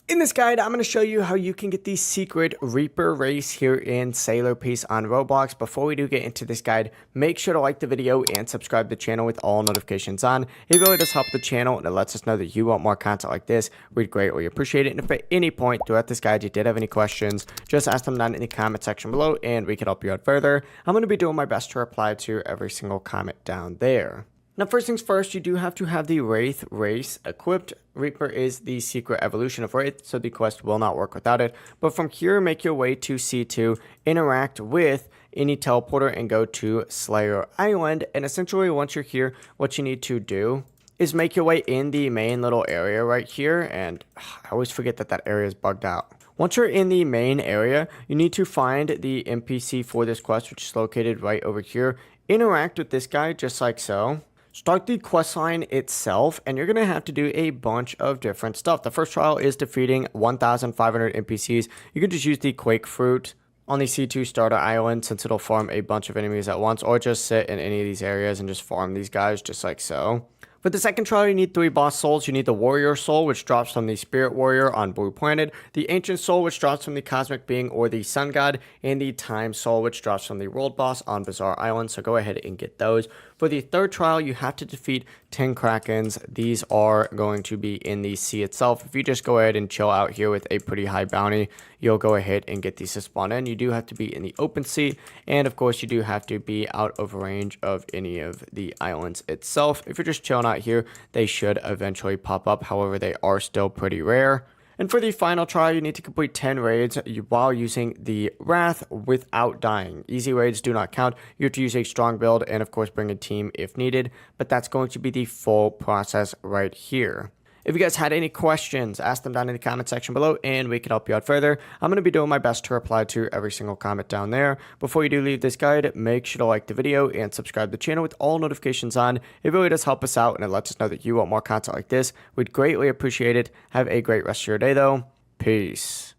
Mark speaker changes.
Speaker 1: In this guide, I'm going to show you how you can get the secret Reaper race here in Sailor Piece on Roblox. Before we do get into this guide, make sure to like the video and subscribe to the channel with all notifications on. It really does help the channel and it lets us know that you want more content like this. We'd greatly appreciate it. And if at any point throughout this guide you did have any questions, just ask them down in the comment section below and we can help you out further. I'm going to be doing my best to reply to every single comment down there. Now, first things first, you do have to have the Wraith race equipped. Reaper is the secret evolution of Wraith, so the quest will not work without it. But from here, make your way to C2, interact with any teleporter, and go to Slayer Island. And essentially, once you're here, what you need to do is make your way in the main little area right here. And I always forget that that area is bugged out. Once you're in the main area, you need to find the NPC for this quest, which is located right over here. Interact with this guy just like so. Start the quest line itself, and you're going to have to do a bunch of different stuff. The first trial is defeating 1,500 NPCs. You can just use the Quake Fruit on the C2 starter island since it'll farm a bunch of enemies at once, or just sit in any of these areas and just farm these guys just like so. For the second trial, you need 3 boss souls. You need the Warrior Soul, which drops from the Spirit Warrior on Blue Planet, the Ancient Soul, which drops from the Cosmic Being or the Sun God, and the Time Soul, which drops from the World Boss on Bizarre Island, so go ahead and get those. For the third trial, you have to defeat 10 Krakens. These are going to be in the sea itself. If you just go ahead and chill out here with a pretty high bounty, you'll go ahead and get these to spawn in. You do have to be in the open sea, and of course, you do have to be out of range of any of the islands itself. If you're just chilling out here, they should eventually pop up. However, they are still pretty rare. And for the final trial, you need to complete 10 raids while using the Wrath without dying. Easy raids do not count. You have to use a strong build and, of course, bring a team if needed. But that's going to be the full process right here. If you guys had any questions, ask them down in the comment section below and we can help you out further. I'm going to be doing my best to reply to every single comment down there. Before you do leave this guide, make sure to like the video and subscribe to the channel with all notifications on. It really does help us out and it lets us know that you want more content like this. We'd greatly appreciate it. Have a great rest of your day though. Peace.